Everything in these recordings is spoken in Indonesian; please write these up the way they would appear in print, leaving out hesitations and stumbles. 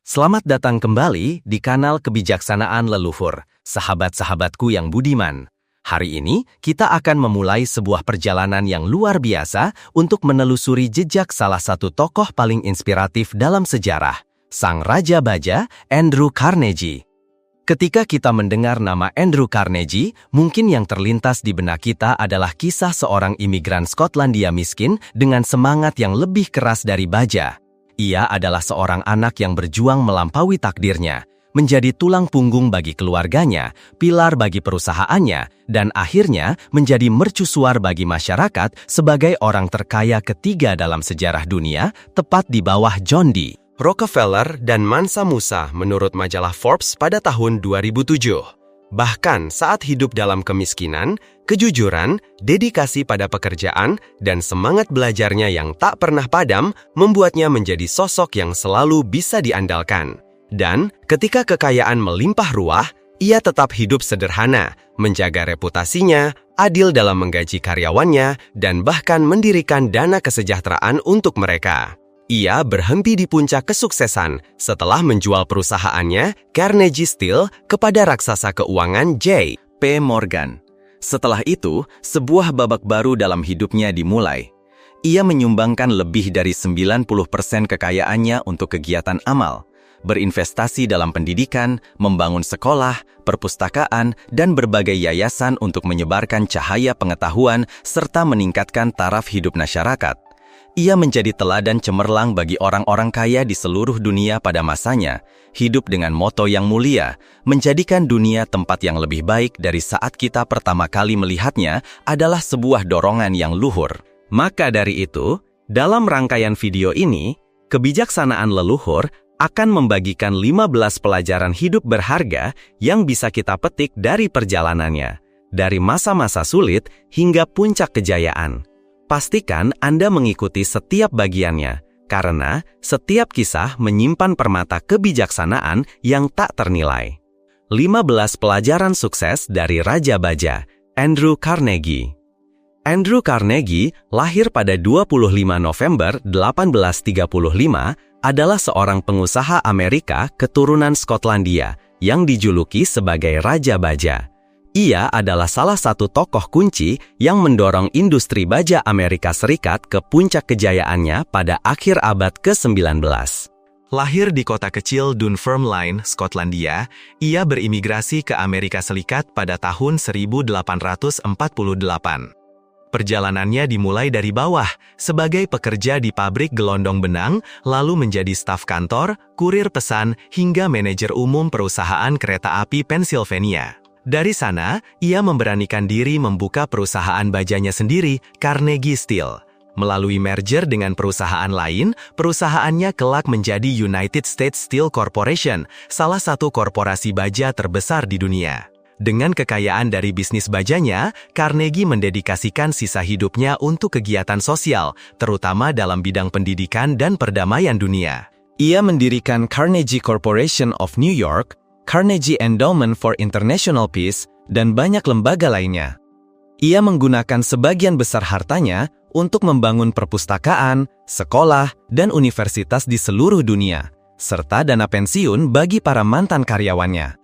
Selamat datang kembali di kanal Kebijaksanaan Leluhur, sahabat-sahabatku yang budiman. Hari ini, kita akan memulai sebuah perjalanan yang luar biasa untuk menelusuri jejak salah satu tokoh paling inspiratif dalam sejarah, Sang Raja Baja, Andrew Carnegie. Ketika kita mendengar nama Andrew Carnegie, mungkin yang terlintas di benak kita adalah kisah seorang imigran Skotlandia miskin dengan semangat yang lebih keras dari baja. Ia adalah seorang anak yang berjuang melampaui takdirnya, menjadi tulang punggung bagi keluarganya, pilar bagi perusahaannya, dan akhirnya menjadi mercusuar bagi masyarakat sebagai orang terkaya ketiga dalam sejarah dunia, tepat di bawah John D. Rockefeller dan Mansa Musa menurut majalah Forbes pada tahun 2007. Bahkan saat hidup dalam kemiskinan, kejujuran, dedikasi pada pekerjaan, dan semangat belajarnya yang tak pernah padam membuatnya menjadi sosok yang selalu bisa diandalkan. Dan ketika kekayaan melimpah ruah, ia tetap hidup sederhana, menjaga reputasinya, adil dalam menggaji karyawannya, dan bahkan mendirikan dana kesejahteraan untuk mereka. Ia berhenti di puncak kesuksesan setelah menjual perusahaannya Carnegie Steel kepada raksasa keuangan J.P. Morgan. Setelah itu, sebuah babak baru dalam hidupnya dimulai. Ia menyumbangkan lebih dari 90% kekayaannya untuk kegiatan amal, berinvestasi dalam pendidikan, membangun sekolah, perpustakaan, dan berbagai yayasan untuk menyebarkan cahaya pengetahuan serta meningkatkan taraf hidup masyarakat. Ia menjadi teladan cemerlang bagi orang-orang kaya di seluruh dunia pada masanya, hidup dengan moto yang mulia, menjadikan dunia tempat yang lebih baik dari saat kita pertama kali melihatnya adalah sebuah dorongan yang luhur. Maka dari itu, dalam rangkaian video ini, Kebijaksanaan Leluhur akan membagikan 15 pelajaran hidup berharga yang bisa kita petik dari perjalanannya, dari masa-masa sulit hingga puncak kejayaan. Pastikan Anda mengikuti setiap bagiannya, karena setiap kisah menyimpan permata kebijaksanaan yang tak ternilai. 15 pelajaran sukses dari Raja Baja, Andrew Carnegie. Andrew Carnegie lahir pada 25 November 1835, adalah seorang pengusaha Amerika keturunan Skotlandia yang dijuluki sebagai Raja Baja. Ia adalah salah satu tokoh kunci yang mendorong industri baja Amerika Serikat ke puncak kejayaannya pada akhir abad ke-19. Lahir di kota kecil Dunfermline, Skotlandia, ia berimigrasi ke Amerika Serikat pada tahun 1848. Perjalanannya dimulai dari bawah, sebagai pekerja di pabrik gelondong benang, lalu menjadi staf kantor, kurir pesan, hingga manajer umum perusahaan kereta api Pennsylvania. Dari sana, ia memberanikan diri membuka perusahaan bajanya sendiri, Carnegie Steel. Melalui merger dengan perusahaan lain, perusahaannya kelak menjadi United States Steel Corporation, salah satu korporasi baja terbesar di dunia. Dengan kekayaan dari bisnis bajanya, Carnegie mendedikasikan sisa hidupnya untuk kegiatan sosial, terutama dalam bidang pendidikan dan perdamaian dunia. Ia mendirikan Carnegie Corporation of New York, Carnegie Endowment for International Peace, dan banyak lembaga lainnya. Ia menggunakan sebagian besar hartanya untuk membangun perpustakaan, sekolah, dan universitas di seluruh dunia, serta dana pensiun bagi para mantan karyawannya.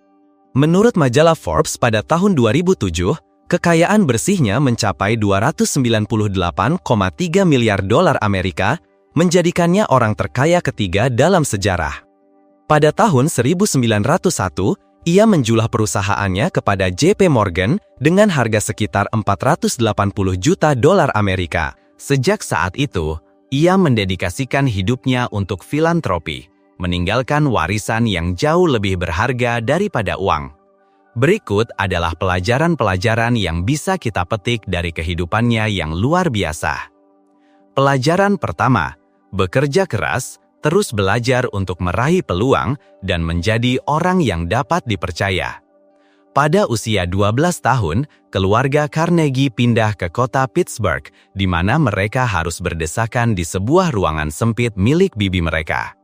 Menurut majalah Forbes pada tahun 2007, kekayaan bersihnya mencapai 298,3 miliar dolar Amerika, menjadikannya orang terkaya ketiga dalam sejarah. Pada tahun 1901, ia menjual perusahaannya kepada J.P. Morgan dengan harga sekitar 480 juta dolar Amerika. Sejak saat itu, ia mendedikasikan hidupnya untuk filantropi, meninggalkan warisan yang jauh lebih berharga daripada uang. Berikut adalah pelajaran-pelajaran yang bisa kita petik dari kehidupannya yang luar biasa. Pelajaran pertama, bekerja keras, terus belajar untuk meraih peluang dan menjadi orang yang dapat dipercaya. Pada usia 12 tahun, keluarga Carnegie pindah ke kota Pittsburgh, di mana mereka harus berdesakan di sebuah ruangan sempit milik bibi mereka.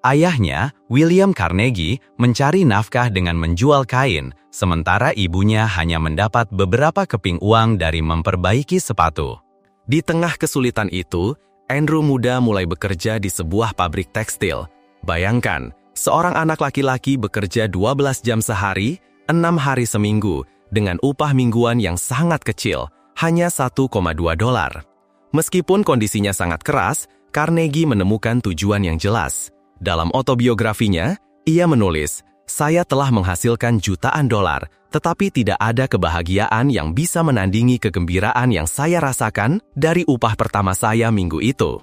Ayahnya, William Carnegie, mencari nafkah dengan menjual kain, sementara ibunya hanya mendapat beberapa keping uang dari memperbaiki sepatu. Di tengah kesulitan itu, Andrew muda mulai bekerja di sebuah pabrik tekstil. Bayangkan, Seorang anak laki-laki bekerja 12 jam sehari, 6 hari seminggu, dengan upah mingguan yang sangat kecil, hanya $1,2. Meskipun kondisinya sangat keras, Carnegie menemukan tujuan yang jelas. Dalam autobiografinya, ia menulis, "Saya telah menghasilkan jutaan dolar, tetapi tidak ada kebahagiaan yang bisa menandingi kegembiraan yang saya rasakan dari upah pertama saya minggu itu."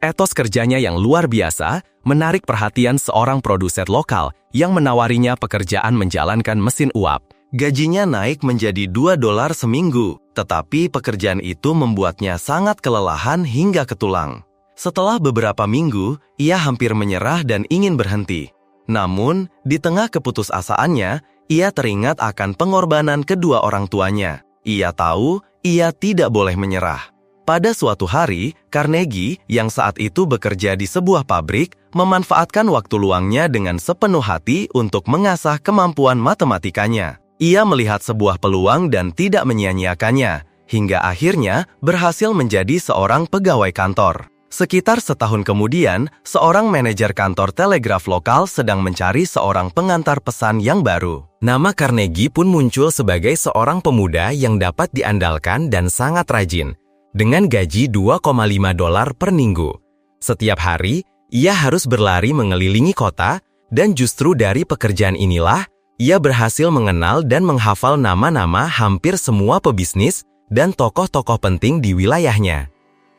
Etos kerjanya yang luar biasa menarik perhatian seorang produsen lokal yang menawarinya pekerjaan menjalankan mesin uap. Gajinya naik menjadi $2 seminggu, tetapi pekerjaan itu membuatnya sangat kelelahan hingga ketulang. Setelah beberapa minggu, ia hampir menyerah dan ingin berhenti. Namun, di tengah keputusasaannya, ia teringat akan pengorbanan kedua orang tuanya. Ia tahu ia tidak boleh menyerah. Pada suatu hari, Carnegie yang saat itu bekerja di sebuah pabrik memanfaatkan waktu luangnya dengan sepenuh hati untuk mengasah kemampuan matematikanya. Ia melihat sebuah peluang dan tidak menyia-nyiakannya, hingga akhirnya berhasil menjadi seorang pegawai kantor. Sekitar setahun kemudian, seorang manajer kantor telegraf lokal sedang mencari seorang pengantar pesan yang baru. Nama Carnegie pun muncul sebagai seorang pemuda yang dapat diandalkan dan sangat rajin, dengan gaji $2,5 per minggu. Setiap hari, ia harus berlari mengelilingi kota, dan justru dari pekerjaan inilah, ia berhasil mengenal dan menghafal nama-nama hampir semua pebisnis dan tokoh-tokoh penting di wilayahnya.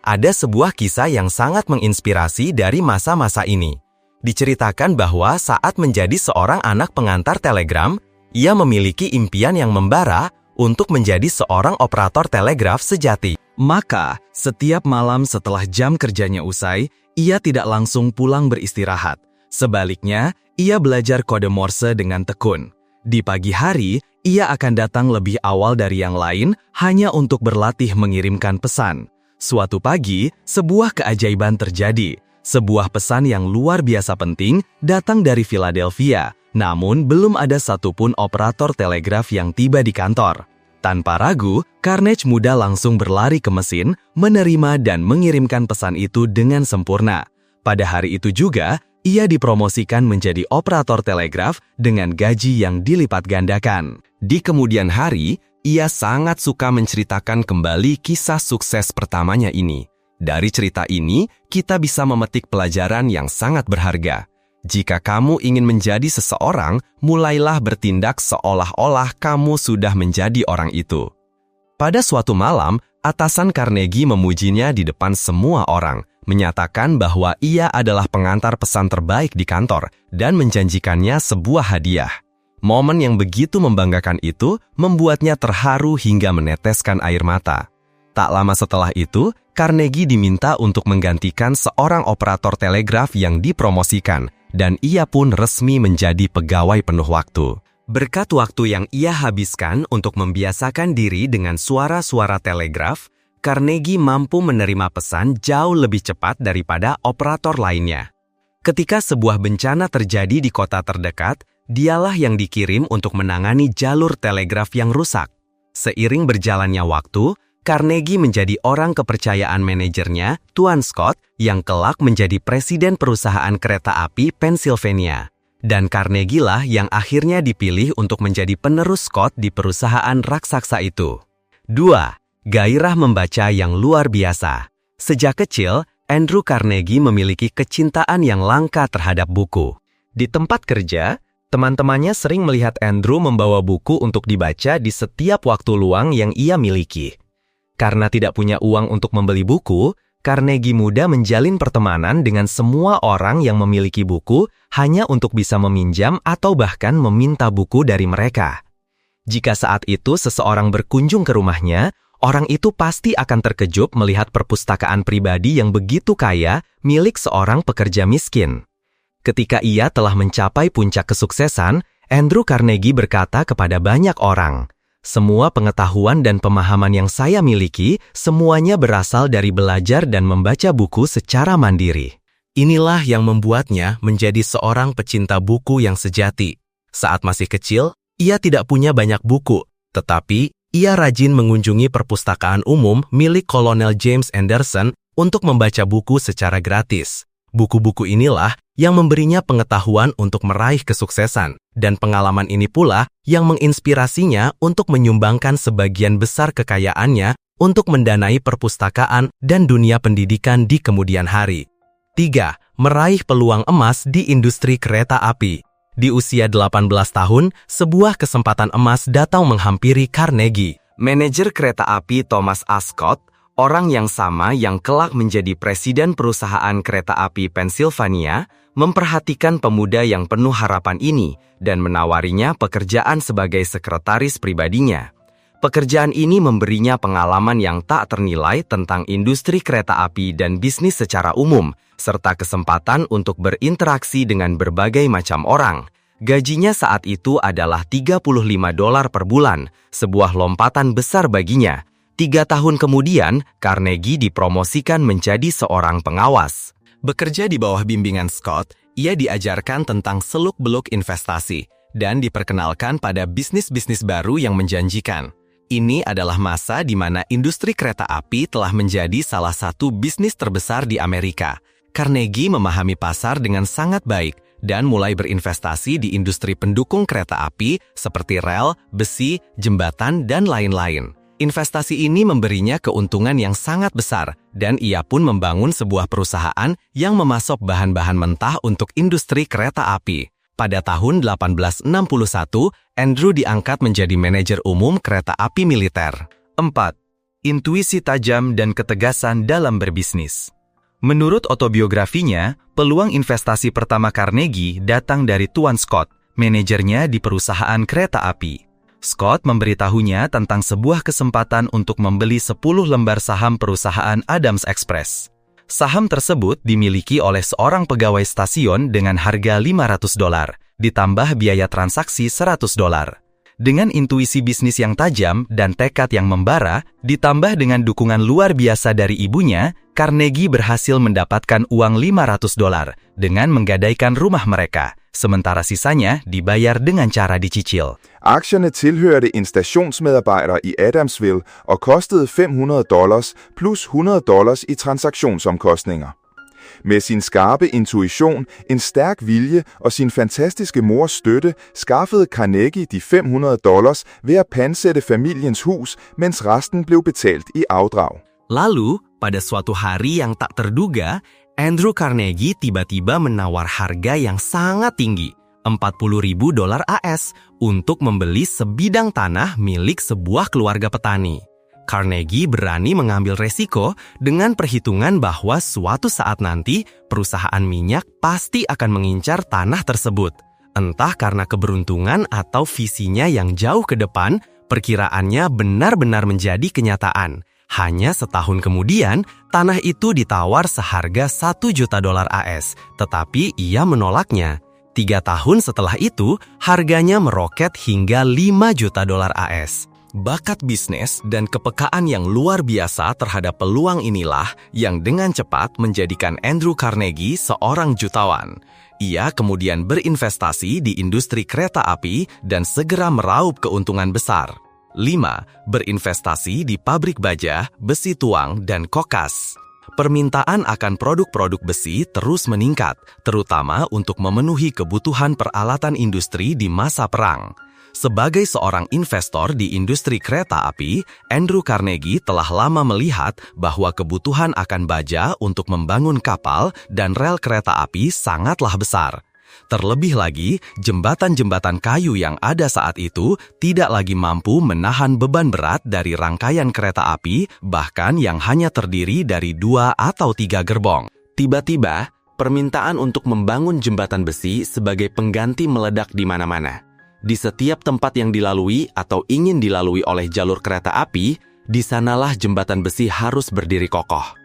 Ada sebuah kisah yang sangat menginspirasi dari masa-masa ini. Diceritakan bahwa saat menjadi seorang anak pengantar telegram, ia memiliki impian yang membara untuk menjadi seorang operator telegraf sejati. Maka, setiap malam setelah jam kerjanya usai, ia tidak langsung pulang beristirahat. Sebaliknya, ia belajar kode Morse dengan tekun. Di pagi hari, ia akan datang lebih awal dari yang lain hanya untuk berlatih mengirimkan pesan. Suatu pagi, sebuah keajaiban terjadi. Sebuah pesan yang luar biasa penting datang dari Philadelphia, namun belum ada satupun operator telegraf yang tiba di kantor. Tanpa ragu, Carnegie muda langsung berlari ke mesin, menerima dan mengirimkan pesan itu dengan sempurna. Pada hari itu juga, ia dipromosikan menjadi operator telegraf dengan gaji yang dilipat gandakan. Di kemudian hari, ia sangat suka menceritakan kembali kisah sukses pertamanya ini. Dari cerita ini, kita bisa memetik pelajaran yang sangat berharga. Jika kamu ingin menjadi seseorang, mulailah bertindak seolah-olah kamu sudah menjadi orang itu. Pada suatu malam, atasan Carnegie memujinya di depan semua orang, menyatakan bahwa ia adalah pengantar pesan terbaik di kantor dan menjanjikannya sebuah hadiah. Momen yang begitu membanggakan itu membuatnya terharu hingga meneteskan air mata. Tak lama setelah itu, Carnegie diminta untuk menggantikan seorang operator telegraf yang dipromosikan, dan ia pun resmi menjadi pegawai penuh waktu. Berkat waktu yang ia habiskan untuk membiasakan diri dengan suara-suara telegraf, Carnegie mampu menerima pesan jauh lebih cepat daripada operator lainnya. Ketika sebuah bencana terjadi di kota terdekat, dialah yang dikirim untuk menangani jalur telegraf yang rusak. Seiring berjalannya waktu, Carnegie menjadi orang kepercayaan manajernya, Tuan Scott, yang kelak menjadi presiden perusahaan kereta api Pennsylvania. Dan Carnegie lah yang akhirnya dipilih untuk menjadi penerus Scott di perusahaan raksasa itu. 2. Gairah membaca yang luar biasa. Sejak kecil, Andrew Carnegie memiliki kecintaan yang langka terhadap buku. Di tempat kerja, teman-temannya sering melihat Andrew membawa buku untuk dibaca di setiap waktu luang yang ia miliki. Karena tidak punya uang untuk membeli buku, Carnegie muda menjalin pertemanan dengan semua orang yang memiliki buku hanya untuk bisa meminjam atau bahkan meminta buku dari mereka. Jika saat itu seseorang berkunjung ke rumahnya, orang itu pasti akan terkejut melihat perpustakaan pribadi yang begitu kaya milik seorang pekerja miskin. Ketika ia telah mencapai puncak kesuksesan, Andrew Carnegie berkata kepada banyak orang, "Semua pengetahuan dan pemahaman yang saya miliki, semuanya berasal dari belajar dan membaca buku secara mandiri." Inilah yang membuatnya menjadi seorang pecinta buku yang sejati. Saat masih kecil, ia tidak punya banyak buku, tetapi ia rajin mengunjungi perpustakaan umum milik Kolonel James Anderson untuk membaca buku secara gratis. Buku-buku inilah yang memberinya pengetahuan untuk meraih kesuksesan, dan pengalaman ini pula yang menginspirasinya untuk menyumbangkan sebagian besar kekayaannya untuk mendanai perpustakaan dan dunia pendidikan di kemudian hari. 3. Meraih peluang emas di industri kereta api. Di usia 18 tahun, sebuah kesempatan emas datang menghampiri Carnegie. Manajer kereta api Thomas A. Scott, orang yang sama yang kelak menjadi presiden perusahaan kereta api Pennsylvania, memperhatikan pemuda yang penuh harapan ini dan menawarinya pekerjaan sebagai sekretaris pribadinya. Pekerjaan ini memberinya pengalaman yang tak ternilai tentang industri kereta api dan bisnis secara umum, serta kesempatan untuk berinteraksi dengan berbagai macam orang. Gajinya saat itu adalah $35 per bulan, sebuah lompatan besar baginya. 3 tahun kemudian, Carnegie dipromosikan menjadi seorang pengawas. Bekerja di bawah bimbingan Scott, ia diajarkan tentang seluk-beluk investasi dan diperkenalkan pada bisnis-bisnis baru yang menjanjikan. Ini adalah masa di mana industri kereta api telah menjadi salah satu bisnis terbesar di Amerika. Carnegie memahami pasar dengan sangat baik dan mulai berinvestasi di industri pendukung kereta api seperti rel, besi, jembatan, dan lain-lain. Investasi ini memberinya keuntungan yang sangat besar, dan ia pun membangun sebuah perusahaan yang memasok bahan-bahan mentah untuk industri kereta api. Pada tahun 1861, Andrew diangkat menjadi manajer umum kereta api militer. 4. Intuisi tajam dan ketegasan dalam berbisnis. Menurut autobiografinya, peluang investasi pertama Carnegie datang dari Tuan Scott, manajernya di perusahaan kereta api. Scott memberitahunya tentang sebuah kesempatan untuk membeli 10 lembar saham perusahaan Adams Express. Saham tersebut dimiliki oleh seorang pegawai stasiun dengan harga $500, ditambah biaya transaksi $100. Dengan intuisi bisnis yang tajam dan tekad yang membara, ditambah dengan dukungan luar biasa dari ibunya, Carnegie berhasil mendapatkan uang $500 dengan menggadaikan rumah mereka, sementara sisanya dibayar dengan cara dicicil. Aktierne tilhørte en stationsmedarbejder i Adamsville og kostede $500 plus $100 i transaktionsomkostninger. Med sin skarpe intuition, en stærk vilje og sin fantastiske mors støtte skaffede Carnegie de $500 ved at pantsætte familiens hus, mens resten blev betalt i afdrag. Lalu, pada suatu hari yang tak terduga, Andrew Carnegie tiba-tiba menawar harga yang sangat tinggi, $40.000 AS, untuk membeli sebidang tanah milik sebuah keluarga petani. Carnegie berani mengambil resiko dengan perhitungan bahwa suatu saat nanti perusahaan minyak pasti akan mengincar tanah tersebut. Entah karena keberuntungan atau visinya yang jauh ke depan, perkiraannya benar-benar menjadi kenyataan. Hanya setahun kemudian, tanah itu ditawar seharga $1 juta AS, tetapi ia menolaknya. 3 tahun setelah itu, harganya meroket hingga $5 juta AS. Bakat bisnis dan kepekaan yang luar biasa terhadap peluang inilah yang dengan cepat menjadikan Andrew Carnegie seorang jutawan. Ia kemudian berinvestasi di industri kereta api dan segera meraup keuntungan besar. 5. Berinvestasi di pabrik baja, besi tuang, dan kokas. Permintaan akan produk-produk besi terus meningkat, terutama untuk memenuhi kebutuhan peralatan industri di masa perang. Sebagai seorang investor di industri kereta api, Andrew Carnegie telah lama melihat bahwa kebutuhan akan baja untuk membangun kapal dan rel kereta api sangatlah besar. Terlebih lagi, jembatan-jembatan kayu yang ada saat itu tidak lagi mampu menahan beban berat dari rangkaian kereta api, bahkan yang hanya terdiri dari 2 atau 3 gerbong. Tiba-tiba, permintaan untuk membangun jembatan besi sebagai pengganti meledak di mana-mana. Di setiap tempat yang dilalui atau ingin dilalui oleh jalur kereta api, di sanalah jembatan besi harus berdiri kokoh.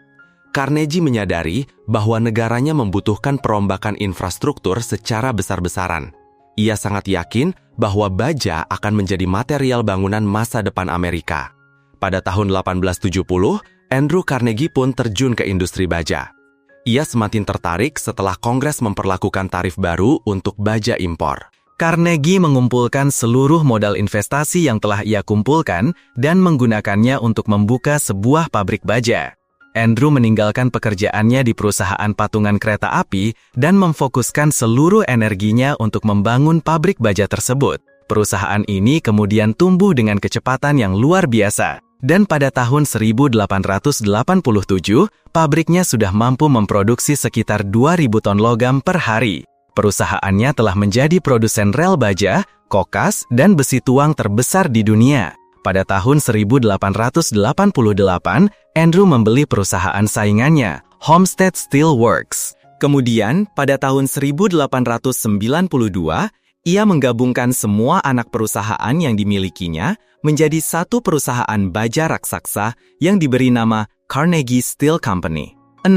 Carnegie menyadari bahwa negaranya membutuhkan perombakan infrastruktur secara besar-besaran. Ia sangat yakin bahwa baja akan menjadi material bangunan masa depan Amerika. Pada tahun 1870, Andrew Carnegie pun terjun ke industri baja. Ia semakin tertarik setelah Kongres memperlakukan tarif baru untuk baja impor. Carnegie mengumpulkan seluruh modal investasi yang telah ia kumpulkan dan menggunakannya untuk membuka sebuah pabrik baja. Andrew meninggalkan pekerjaannya di perusahaan patungan kereta api dan memfokuskan seluruh energinya untuk membangun pabrik baja tersebut. Perusahaan ini kemudian tumbuh dengan kecepatan yang luar biasa. Dan pada tahun 1887, pabriknya sudah mampu memproduksi sekitar 2.000 ton logam per hari. Perusahaannya telah menjadi produsen rel baja, kokas, dan besi tuang terbesar di dunia. Pada tahun 1888, Andrew membeli perusahaan saingannya, Homestead Steel Works. Kemudian, pada tahun 1892, ia menggabungkan semua anak perusahaan yang dimilikinya menjadi satu perusahaan baja raksasa yang diberi nama Carnegie Steel Company. 6.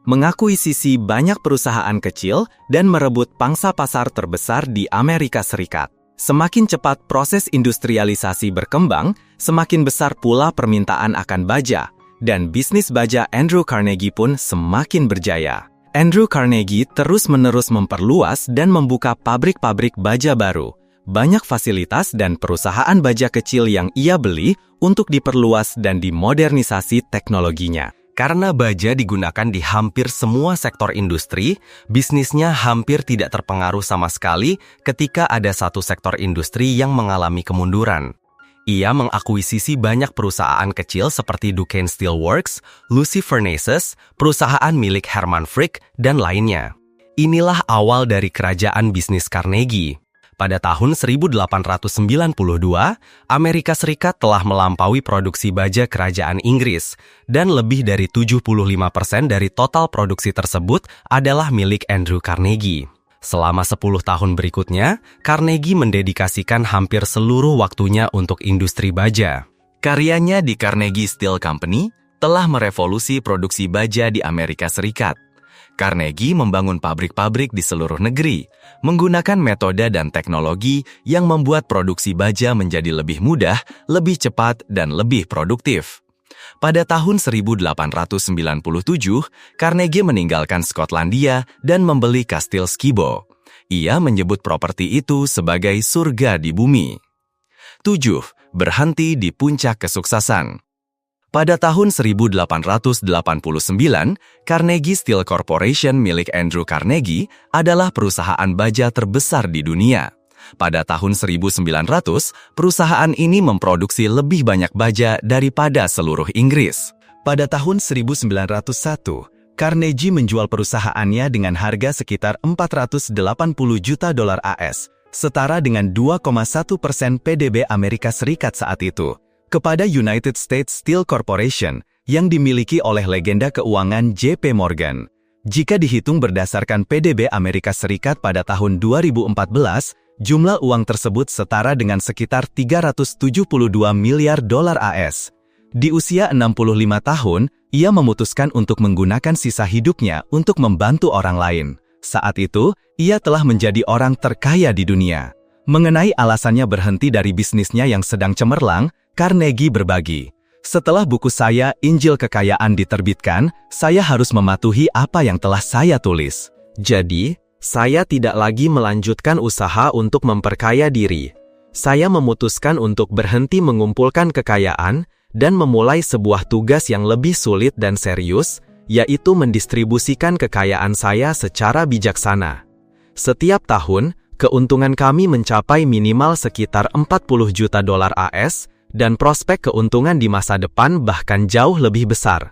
Mengakuisisi banyak perusahaan kecil dan merebut pangsa pasar terbesar di Amerika Serikat. Semakin cepat proses industrialisasi berkembang, semakin besar pula permintaan akan baja, dan bisnis baja Andrew Carnegie pun semakin berjaya. Andrew Carnegie terus-menerus memperluas dan membuka pabrik-pabrik baja baru. Banyak fasilitas dan perusahaan baja kecil yang ia beli untuk diperluas dan dimodernisasi teknologinya. Karena baja digunakan di hampir semua sektor industri, bisnisnya hampir tidak terpengaruh sama sekali ketika ada satu sektor industri yang mengalami kemunduran. Ia mengakuisisi banyak perusahaan kecil seperti Duquesne Steel Works, Lucy Furnaces, perusahaan milik Herman Frick, dan lainnya. Inilah awal dari kerajaan bisnis Carnegie. Pada tahun 1892, Amerika Serikat telah melampaui produksi baja kerajaan Inggris, dan lebih dari 75% dari total produksi tersebut adalah milik Andrew Carnegie. Selama 10 tahun berikutnya, Carnegie mendedikasikan hampir seluruh waktunya untuk industri baja. Karyanya di Carnegie Steel Company telah merevolusi produksi baja di Amerika Serikat. Carnegie membangun pabrik-pabrik di seluruh negeri, menggunakan metode dan teknologi yang membuat produksi baja menjadi lebih mudah, lebih cepat, dan lebih produktif. Pada tahun 1897, Carnegie meninggalkan Skotlandia dan membeli Kastil Skibo. Ia menyebut properti itu sebagai surga di bumi. 7. Berhenti di puncak kesuksesan. Pada tahun 1889, Carnegie Steel Corporation milik Andrew Carnegie adalah perusahaan baja terbesar di dunia. Pada tahun 1900, perusahaan ini memproduksi lebih banyak baja daripada seluruh Inggris. Pada tahun 1901, Carnegie menjual perusahaannya dengan harga sekitar $480 juta AS, setara dengan 2,1% PDB Amerika Serikat saat itu, kepada United States Steel Corporation yang dimiliki oleh legenda keuangan JP Morgan. Jika dihitung berdasarkan PDB Amerika Serikat pada tahun 2014, jumlah uang tersebut setara dengan sekitar $372 miliar AS. Di usia 65 tahun, ia memutuskan untuk menggunakan sisa hidupnya untuk membantu orang lain. Saat itu, ia telah menjadi orang terkaya di dunia. Mengenai alasannya berhenti dari bisnisnya yang sedang cemerlang, Carnegie berbagi. Setelah buku saya, Injil Kekayaan diterbitkan, saya harus mematuhi apa yang telah saya tulis. Jadi, saya tidak lagi melanjutkan usaha untuk memperkaya diri. Saya memutuskan untuk berhenti mengumpulkan kekayaan dan memulai sebuah tugas yang lebih sulit dan serius, yaitu mendistribusikan kekayaan saya secara bijaksana. Setiap tahun, keuntungan kami mencapai minimal sekitar $40 juta AS, dan prospek keuntungan di masa depan bahkan jauh lebih besar.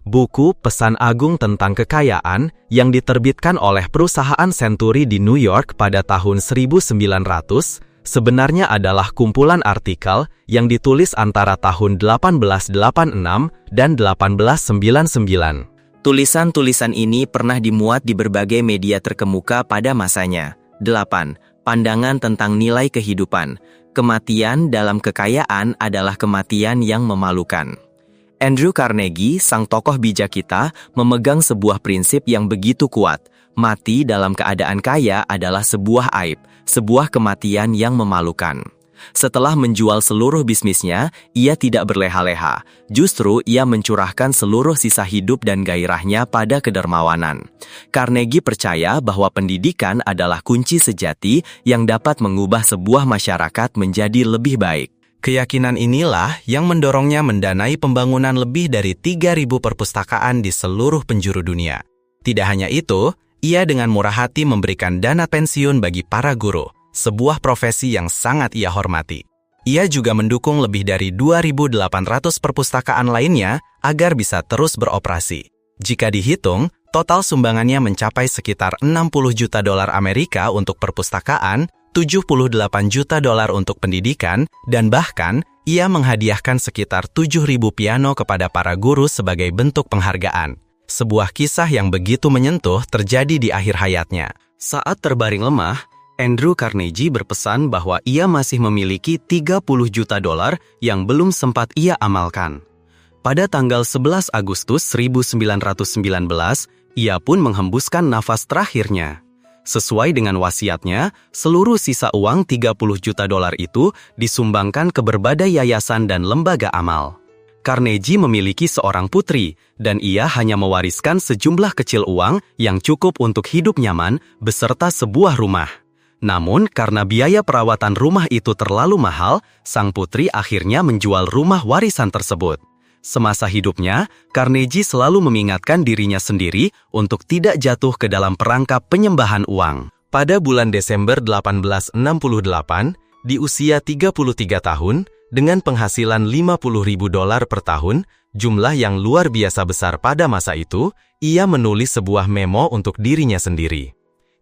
Buku Pesan Agung tentang Kekayaan yang diterbitkan oleh perusahaan Century di New York pada tahun 1900 sebenarnya adalah kumpulan artikel yang ditulis antara tahun 1886 dan 1899. Tulisan-tulisan ini pernah dimuat di berbagai media terkemuka pada masanya. 8. Pandangan tentang nilai kehidupan. Kematian dalam kekayaan adalah kematian yang memalukan. Andrew Carnegie, sang tokoh bijak kita, memegang sebuah prinsip yang begitu kuat. Mati dalam keadaan kaya adalah sebuah aib, sebuah kematian yang memalukan. Setelah menjual seluruh bisnisnya, ia tidak berleha-leha. Justru ia mencurahkan seluruh sisa hidup dan gairahnya pada kedermawanan. Carnegie percaya bahwa pendidikan adalah kunci sejati yang dapat mengubah sebuah masyarakat menjadi lebih baik. Keyakinan inilah yang mendorongnya mendanai pembangunan lebih dari 3.000 perpustakaan di seluruh penjuru dunia. Tidak hanya itu, ia dengan murah hati memberikan dana pensiun bagi para guru, sebuah profesi yang sangat ia hormati. Ia juga mendukung lebih dari 2.800 perpustakaan lainnya agar bisa terus beroperasi. Jika dihitung, total sumbangannya mencapai sekitar 60 juta dolar Amerika untuk perpustakaan, 78 juta dolar untuk pendidikan, dan bahkan ia menghadiahkan sekitar 7.000 piano kepada para guru sebagai bentuk penghargaan. Sebuah kisah yang begitu menyentuh terjadi di akhir hayatnya. Saat terbaring lemah, Andrew Carnegie berpesan bahwa ia masih memiliki 30 juta dolar yang belum sempat ia amalkan. Pada tanggal 11 Agustus 1919, ia pun menghembuskan nafas terakhirnya. Sesuai dengan wasiatnya, seluruh sisa uang 30 juta dolar itu disumbangkan ke berbagai yayasan dan lembaga amal. Carnegie memiliki seorang putri, dan ia hanya mewariskan sejumlah kecil uang yang cukup untuk hidup nyaman beserta sebuah rumah. Namun, karena biaya perawatan rumah itu terlalu mahal, sang putri akhirnya menjual rumah warisan tersebut. Semasa hidupnya, Carnegie selalu mengingatkan dirinya sendiri untuk tidak jatuh ke dalam perangkap penyembahan uang. Pada bulan Desember 1868, di usia 33 tahun, dengan penghasilan 50.000 dolar per tahun, jumlah yang luar biasa besar pada masa itu, ia menulis sebuah memo untuk dirinya sendiri.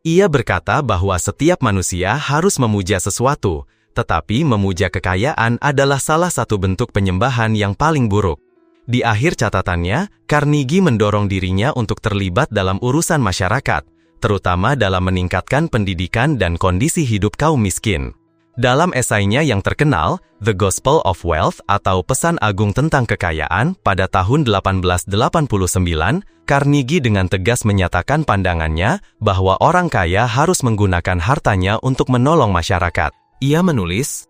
Ia berkata bahwa setiap manusia harus memuja sesuatu, tetapi memuja kekayaan adalah salah satu bentuk penyembahan yang paling buruk. Di akhir catatannya, Carnegie mendorong dirinya untuk terlibat dalam urusan masyarakat, terutama dalam meningkatkan pendidikan dan kondisi hidup kaum miskin. Dalam esainya yang terkenal, The Gospel of Wealth atau Pesan Agung tentang Kekayaan pada tahun 1889, Carnegie dengan tegas menyatakan pandangannya bahwa orang kaya harus menggunakan hartanya untuk menolong masyarakat. Ia menulis,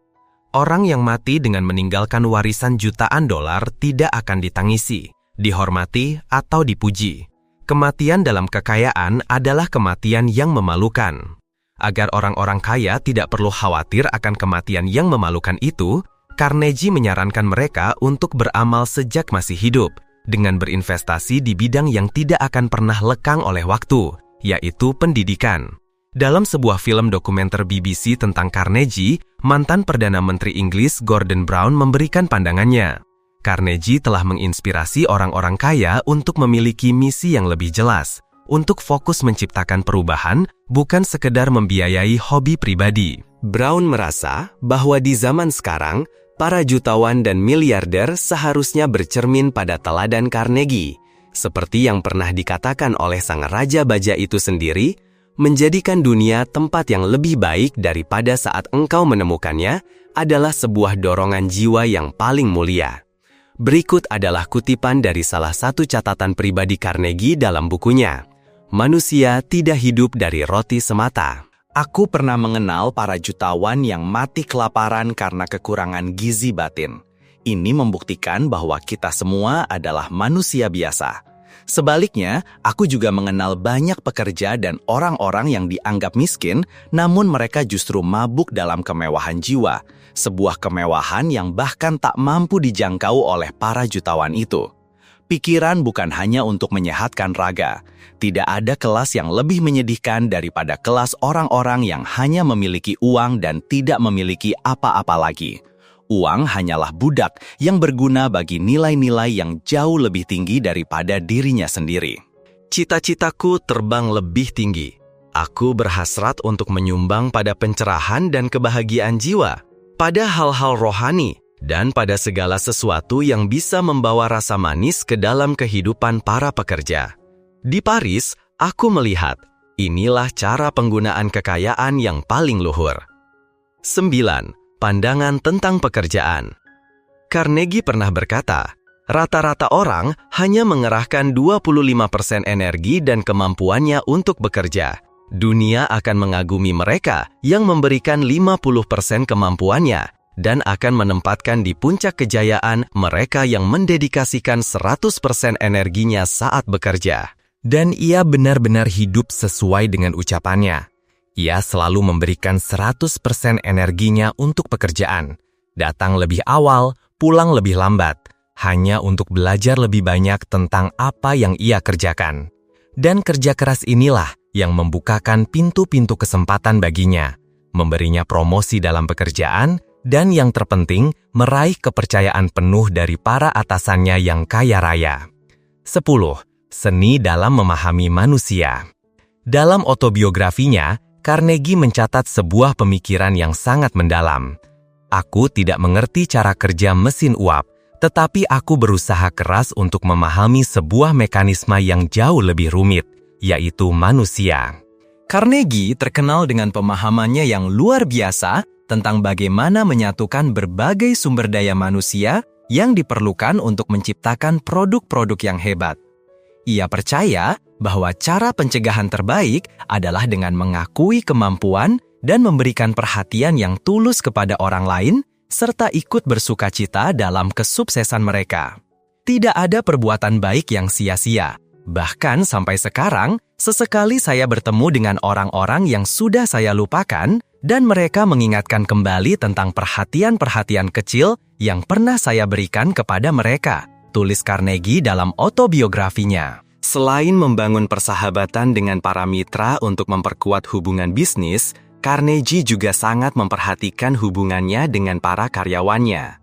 "Orang yang mati dengan meninggalkan warisan jutaan dolar tidak akan ditangisi, dihormati, atau dipuji. Kematian dalam kekayaan adalah kematian yang memalukan. Agar orang-orang kaya tidak perlu khawatir akan kematian yang memalukan itu, Carnegie menyarankan mereka untuk beramal sejak masih hidup, dengan berinvestasi di bidang yang tidak akan pernah lekang oleh waktu, yaitu pendidikan." Dalam sebuah film dokumenter BBC tentang Carnegie, mantan Perdana Menteri Inggris Gordon Brown memberikan pandangannya. Carnegie telah menginspirasi orang-orang kaya untuk memiliki misi yang lebih jelas, untuk fokus menciptakan perubahan, bukan sekedar membiayai hobi pribadi. Brown merasa bahwa di zaman sekarang, para jutawan dan miliarder seharusnya bercermin pada teladan Carnegie, seperti yang pernah dikatakan oleh sang raja baja itu sendiri, menjadikan dunia tempat yang lebih baik daripada saat engkau menemukannya adalah sebuah dorongan jiwa yang paling mulia. Berikut adalah kutipan dari salah satu catatan pribadi Carnegie dalam bukunya, "Manusia tidak hidup dari roti semata." Aku pernah mengenal para jutawan yang mati kelaparan karena kekurangan gizi batin. Ini membuktikan bahwa kita semua adalah manusia biasa. Sebaliknya, aku juga mengenal banyak pekerja dan orang-orang yang dianggap miskin, namun mereka justru mabuk dalam kemewahan jiwa, sebuah kemewahan yang bahkan tak mampu dijangkau oleh para jutawan itu. Pikiran bukan hanya untuk menyehatkan raga. Tidak ada kelas yang lebih menyedihkan daripada kelas orang-orang yang hanya memiliki uang dan tidak memiliki apa-apa lagi. Uang hanyalah budak yang berguna bagi nilai-nilai yang jauh lebih tinggi daripada dirinya sendiri. Cita-citaku terbang lebih tinggi. Aku berhasrat untuk menyumbang pada pencerahan dan kebahagiaan jiwa, pada hal-hal rohani, dan pada segala sesuatu yang bisa membawa rasa manis ke dalam kehidupan para pekerja. Di Paris, aku melihat, inilah cara penggunaan kekayaan yang paling luhur. 9. Pandangan tentang pekerjaan. Carnegie pernah berkata, rata-rata orang hanya mengerahkan 25% energi dan kemampuannya untuk bekerja. Dunia akan mengagumi mereka yang memberikan 50% kemampuannya dan akan menempatkan di puncak kejayaan mereka yang mendedikasikan 100% energinya saat bekerja. Dan ia benar-benar hidup sesuai dengan ucapannya. Ia selalu memberikan 100% energinya untuk pekerjaan. Datang lebih awal, pulang lebih lambat, hanya untuk belajar lebih banyak tentang apa yang ia kerjakan. Dan kerja keras inilah yang membukakan pintu-pintu kesempatan baginya, memberinya promosi dalam pekerjaan, dan yang terpenting, meraih kepercayaan penuh dari para atasannya yang kaya raya. 10. Seni dalam memahami manusia. Dalam autobiografinya, Carnegie mencatat sebuah pemikiran yang sangat mendalam. Aku tidak mengerti cara kerja mesin uap, tetapi aku berusaha keras untuk memahami sebuah mekanisme yang jauh lebih rumit, yaitu manusia. Carnegie terkenal dengan pemahamannya yang luar biasa tentang bagaimana menyatukan berbagai sumber daya manusia yang diperlukan untuk menciptakan produk-produk yang hebat. Ia percaya bahwa cara pencegahan terbaik adalah dengan mengakui kemampuan dan memberikan perhatian yang tulus kepada orang lain, serta ikut bersukacita dalam kesuksesan mereka. Tidak ada perbuatan baik yang sia-sia. Bahkan sampai sekarang, sesekali saya bertemu dengan orang-orang yang sudah saya lupakan, dan mereka mengingatkan kembali tentang perhatian-perhatian kecil yang pernah saya berikan kepada mereka, tulis Carnegie dalam autobiografinya. Selain membangun persahabatan dengan para mitra untuk memperkuat hubungan bisnis, Carnegie juga sangat memperhatikan hubungannya dengan para karyawannya.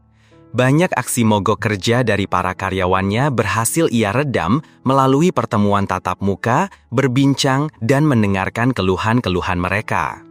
Banyak aksi mogok kerja dari para karyawannya berhasil ia redam melalui pertemuan tatap muka, berbincang, dan mendengarkan keluhan-keluhan mereka.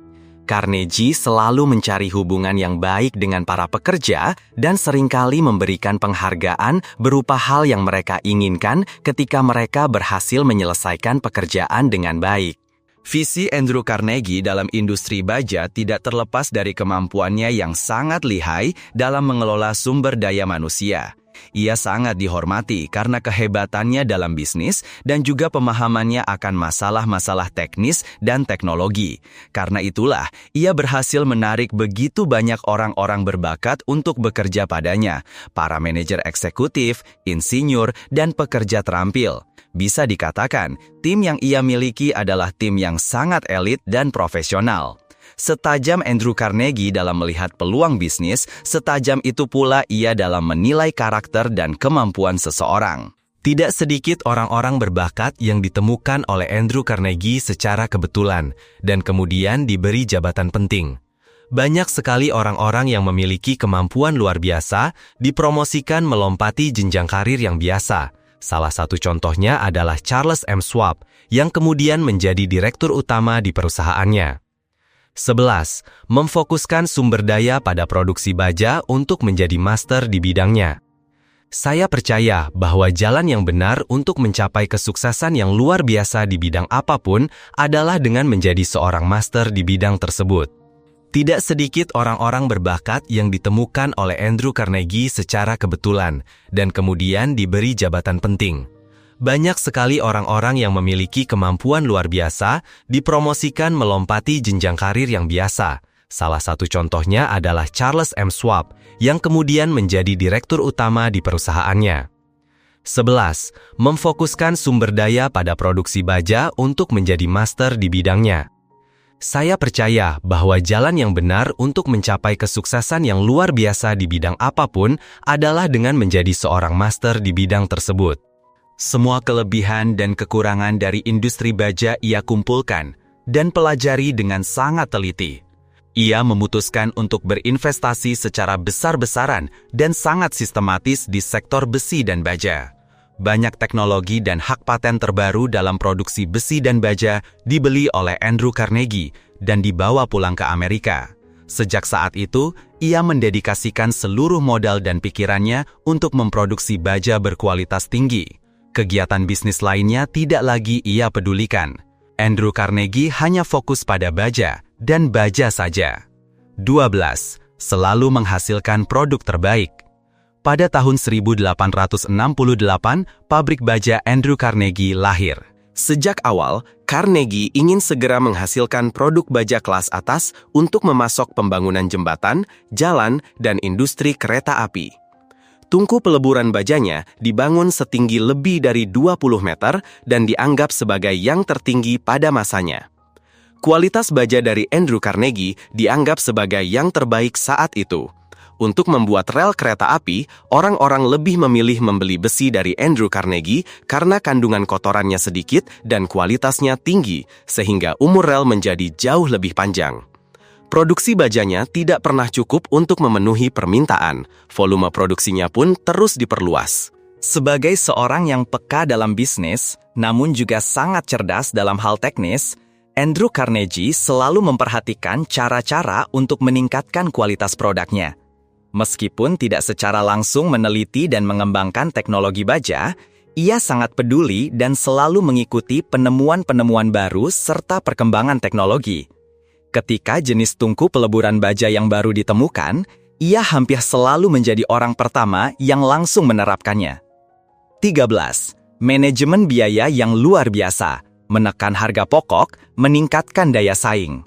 Carnegie selalu mencari hubungan yang baik dengan para pekerja dan seringkali memberikan penghargaan berupa hal yang mereka inginkan ketika mereka berhasil menyelesaikan pekerjaan dengan baik. Visi Andrew Carnegie dalam industri baja tidak terlepas dari kemampuannya yang sangat lihai dalam mengelola sumber daya manusia. Ia sangat dihormati karena kehebatannya dalam bisnis dan juga pemahamannya akan masalah-masalah teknis dan teknologi. Karena itulah, ia berhasil menarik begitu banyak orang-orang berbakat untuk bekerja padanya, para manajer eksekutif, insinyur, dan pekerja terampil. Bisa dikatakan, tim yang ia miliki adalah tim yang sangat elit dan profesional. Setajam Andrew Carnegie dalam melihat peluang bisnis, setajam itu pula ia dalam menilai karakter dan kemampuan seseorang. Tidak sedikit orang-orang berbakat yang ditemukan oleh Andrew Carnegie secara kebetulan dan kemudian diberi jabatan penting. Banyak sekali orang-orang yang memiliki kemampuan luar biasa dipromosikan melompati jenjang karir yang biasa. Salah satu contohnya adalah Charles M. Schwab, yang kemudian menjadi direktur utama di perusahaannya. 11. Memfokuskan sumber daya pada produksi baja untuk menjadi master di bidangnya. Saya percaya bahwa jalan yang benar untuk mencapai kesuksesan yang luar biasa di bidang apapun adalah dengan menjadi seorang master di bidang tersebut. Tidak sedikit orang-orang berbakat yang ditemukan oleh Andrew Carnegie secara kebetulan dan kemudian diberi jabatan penting. Banyak sekali orang-orang yang memiliki kemampuan luar biasa dipromosikan melompati jenjang karir yang biasa. Salah satu contohnya adalah Charles M. Schwab, yang kemudian menjadi direktur utama di perusahaannya. 11. Memfokuskan sumber daya pada produksi baja untuk menjadi master di bidangnya. Saya percaya bahwa jalan yang benar untuk mencapai kesuksesan yang luar biasa di bidang apapun adalah dengan menjadi seorang master di bidang tersebut. Semua kelebihan dan kekurangan dari industri baja ia kumpulkan dan pelajari dengan sangat teliti. Ia memutuskan untuk berinvestasi secara besar-besaran dan sangat sistematis di sektor besi dan baja. Banyak teknologi dan hak paten terbaru dalam produksi besi dan baja dibeli oleh Andrew Carnegie dan dibawa pulang ke Amerika. Sejak saat itu, ia mendedikasikan seluruh modal dan pikirannya untuk memproduksi baja berkualitas tinggi. Kegiatan bisnis lainnya tidak lagi ia pedulikan. Andrew Carnegie hanya fokus pada baja dan baja saja. 12. Selalu menghasilkan produk terbaik. Pada tahun 1868, pabrik baja Andrew Carnegie lahir. Sejak awal, Carnegie ingin segera menghasilkan produk baja kelas atas untuk memasok pembangunan jembatan, jalan, dan industri kereta api. Tungku peleburan bajanya dibangun setinggi lebih dari 20 meter dan dianggap sebagai yang tertinggi pada masanya. Kualitas baja dari Andrew Carnegie dianggap sebagai yang terbaik saat itu. Untuk membuat rel kereta api, orang-orang lebih memilih membeli besi dari Andrew Carnegie karena kandungan kotorannya sedikit dan kualitasnya tinggi, sehingga umur rel menjadi jauh lebih panjang. Produksi bajanya tidak pernah cukup untuk memenuhi permintaan. Volume produksinya pun terus diperluas. Sebagai seorang yang peka dalam bisnis, namun juga sangat cerdas dalam hal teknis, Andrew Carnegie selalu memperhatikan cara-cara untuk meningkatkan kualitas produknya. Meskipun tidak secara langsung meneliti dan mengembangkan teknologi baja, ia sangat peduli dan selalu mengikuti penemuan-penemuan baru serta perkembangan teknologi. Ketika jenis tungku peleburan baja yang baru ditemukan, ia hampir selalu menjadi orang pertama yang langsung menerapkannya. 13. Manajemen biaya yang luar biasa, menekan harga pokok, meningkatkan daya saing.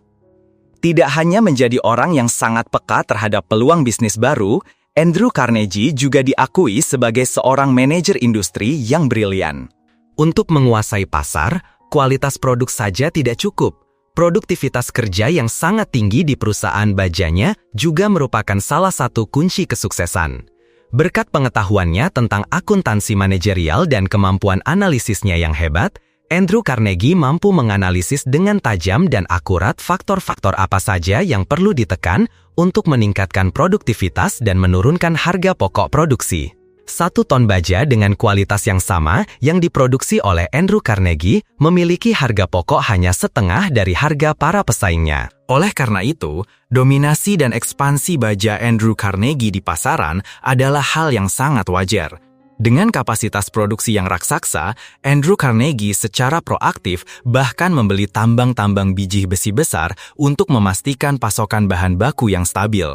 Tidak hanya menjadi orang yang sangat peka terhadap peluang bisnis baru, Andrew Carnegie juga diakui sebagai seorang manajer industri yang brilian. Untuk menguasai pasar, kualitas produk saja tidak cukup. Produktivitas kerja yang sangat tinggi di perusahaan bajanya juga merupakan salah satu kunci kesuksesan. Berkat pengetahuannya tentang akuntansi manajerial dan kemampuan analisisnya yang hebat, Andrew Carnegie mampu menganalisis dengan tajam dan akurat faktor-faktor apa saja yang perlu ditekan untuk meningkatkan produktivitas dan menurunkan harga pokok produksi. 1 ton baja dengan kualitas yang sama yang diproduksi oleh Andrew Carnegie memiliki harga pokok hanya setengah dari harga para pesaingnya. Oleh karena itu, dominasi dan ekspansi baja Andrew Carnegie di pasaran adalah hal yang sangat wajar. Dengan kapasitas produksi yang raksasa, Andrew Carnegie secara proaktif bahkan membeli tambang-tambang biji besi besar untuk memastikan pasokan bahan baku yang stabil.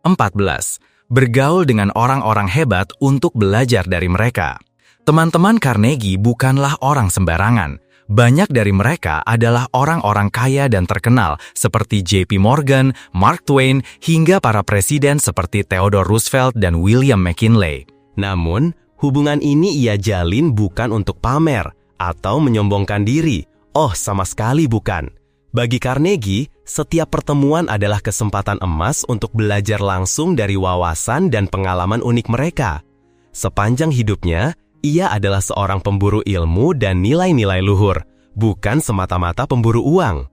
14. Bergaul dengan orang-orang hebat untuk belajar dari mereka. Teman-teman Carnegie bukanlah orang sembarangan. Banyak dari mereka adalah orang-orang kaya dan terkenal seperti J.P. Morgan, Mark Twain, hingga para presiden seperti Theodore Roosevelt dan William McKinley. Namun, hubungan ini ia jalin bukan untuk pamer atau menyombongkan diri. Oh, sama sekali bukan. Bagi Carnegie, setiap pertemuan adalah kesempatan emas untuk belajar langsung dari wawasan dan pengalaman unik mereka. Sepanjang hidupnya, ia adalah seorang pemburu ilmu dan nilai-nilai luhur, bukan semata-mata pemburu uang.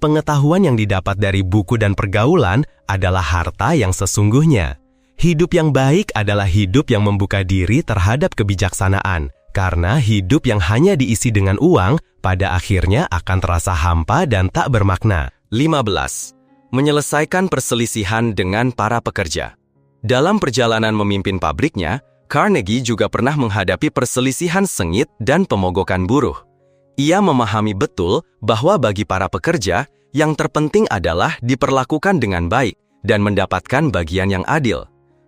Pengetahuan yang didapat dari buku dan pergaulan adalah harta yang sesungguhnya. Hidup yang baik adalah hidup yang membuka diri terhadap kebijaksanaan, karena hidup yang hanya diisi dengan uang pada akhirnya akan terasa hampa dan tak bermakna. 15. Menyelesaikan perselisihan dengan para pekerja. Dalam perjalanan memimpin pabriknya, Carnegie juga pernah menghadapi perselisihan sengit dan pemogokan buruh. Ia memahami betul bahwa bagi para pekerja, yang terpenting adalah diperlakukan dengan baik dan mendapatkan bagian yang adil.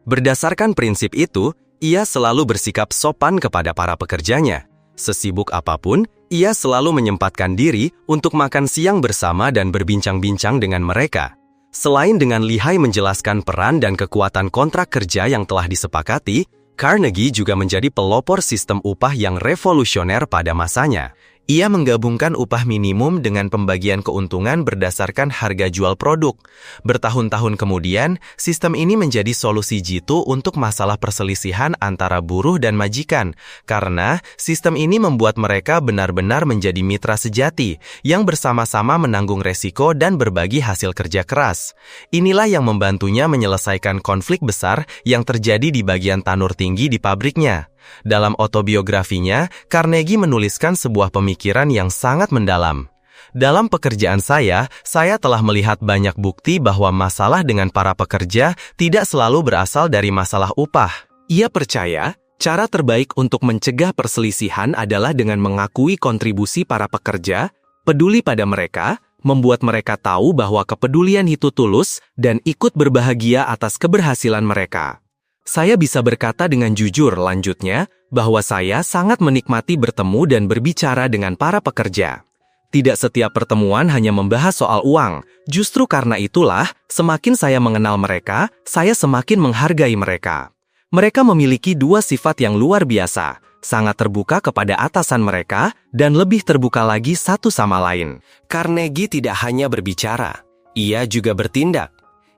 Berdasarkan prinsip itu, ia selalu bersikap sopan kepada para pekerjanya. Sesibuk apapun, ia selalu menyempatkan diri untuk makan siang bersama dan berbincang-bincang dengan mereka. Selain dengan lihai menjelaskan peran dan kekuatan kontrak kerja yang telah disepakati, Carnegie juga menjadi pelopor sistem upah yang revolusioner pada masanya. Ia menggabungkan upah minimum dengan pembagian keuntungan berdasarkan harga jual produk. Bertahun-tahun kemudian, sistem ini menjadi solusi jitu untuk masalah perselisihan antara buruh dan majikan, karena sistem ini membuat mereka benar-benar menjadi mitra sejati yang bersama-sama menanggung resiko dan berbagi hasil kerja keras. Inilah yang membantunya menyelesaikan konflik besar yang terjadi di bagian tanur tinggi di pabriknya. Dalam autobiografinya, Carnegie menuliskan sebuah pemikiran yang sangat mendalam. Dalam pekerjaan saya telah melihat banyak bukti bahwa masalah dengan para pekerja tidak selalu berasal dari masalah upah. Ia percaya, cara terbaik untuk mencegah perselisihan adalah dengan mengakui kontribusi para pekerja, peduli pada mereka, membuat mereka tahu bahwa kepedulian itu tulus, dan ikut berbahagia atas keberhasilan mereka. Saya bisa berkata dengan jujur, lanjutnya, bahwa saya sangat menikmati bertemu dan berbicara dengan para pekerja. Tidak setiap pertemuan hanya membahas soal uang. Justru karena itulah, semakin saya mengenal mereka, saya semakin menghargai mereka. Mereka memiliki 2 sifat yang luar biasa, sangat terbuka kepada atasan mereka, dan lebih terbuka lagi satu sama lain. Carnegie tidak hanya berbicara, ia juga bertindak.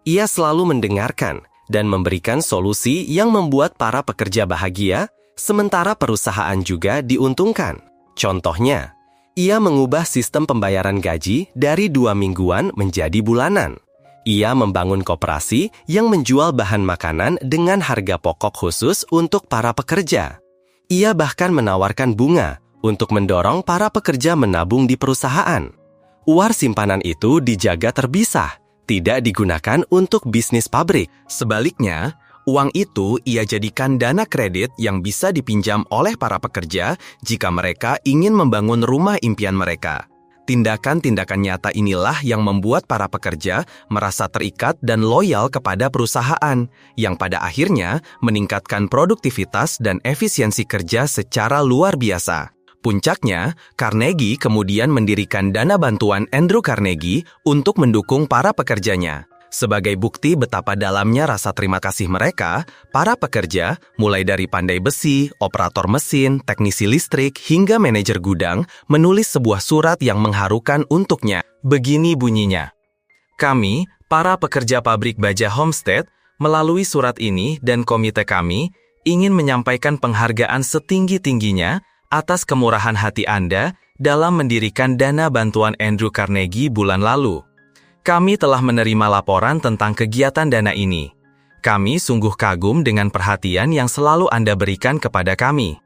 Ia selalu mendengarkan, dan memberikan solusi yang membuat para pekerja bahagia, sementara perusahaan juga diuntungkan. Contohnya, ia mengubah sistem pembayaran gaji dari 2 mingguan menjadi bulanan. Ia membangun koperasi yang menjual bahan makanan dengan harga pokok khusus untuk para pekerja. Ia bahkan menawarkan bunga untuk mendorong para pekerja menabung di perusahaan. Uang simpanan itu dijaga terpisah, tidak digunakan untuk bisnis pabrik. Sebaliknya, uang itu ia jadikan dana kredit yang bisa dipinjam oleh para pekerja jika mereka ingin membangun rumah impian mereka. Tindakan-tindakan nyata inilah yang membuat para pekerja merasa terikat dan loyal kepada perusahaan, yang pada akhirnya meningkatkan produktivitas dan efisiensi kerja secara luar biasa. Puncaknya, Carnegie kemudian mendirikan dana bantuan Andrew Carnegie untuk mendukung para pekerjanya. Sebagai bukti betapa dalamnya rasa terima kasih mereka, para pekerja, mulai dari pandai besi, operator mesin, teknisi listrik, hingga manajer gudang, menulis sebuah surat yang mengharukan untuknya. Begini bunyinya. Kami, para pekerja pabrik baja Homestead, melalui surat ini dan komite kami, ingin menyampaikan penghargaan setinggi-tingginya atas kemurahan hati Anda dalam mendirikan dana bantuan Andrew Carnegie bulan lalu. Kami telah menerima laporan tentang kegiatan dana ini. Kami sungguh kagum dengan perhatian yang selalu Anda berikan kepada kami.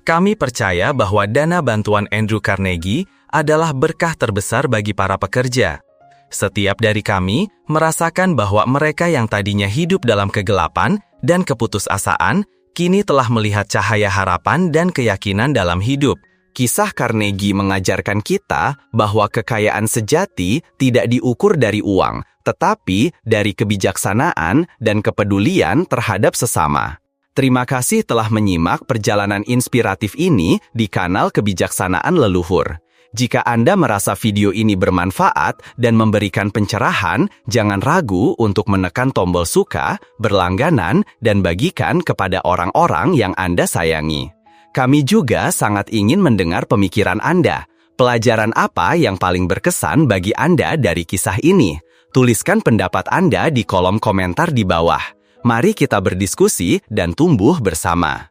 Kami percaya bahwa dana bantuan Andrew Carnegie adalah berkah terbesar bagi para pekerja. Setiap dari kami merasakan bahwa mereka yang tadinya hidup dalam kegelapan dan keputusasaan, kini telah melihat cahaya harapan dan keyakinan dalam hidup. Kisah Carnegie mengajarkan kita bahwa kekayaan sejati tidak diukur dari uang, tetapi dari kebijaksanaan dan kepedulian terhadap sesama. Terima kasih telah menyimak perjalanan inspiratif ini di kanal Kebijaksanaan Leluhur. Jika Anda merasa video ini bermanfaat dan memberikan pencerahan, jangan ragu untuk menekan tombol suka, berlangganan, dan bagikan kepada orang-orang yang Anda sayangi. Kami juga sangat ingin mendengar pemikiran Anda. Pelajaran apa yang paling berkesan bagi Anda dari kisah ini? Tuliskan pendapat Anda di kolom komentar di bawah. Mari kita berdiskusi dan tumbuh bersama.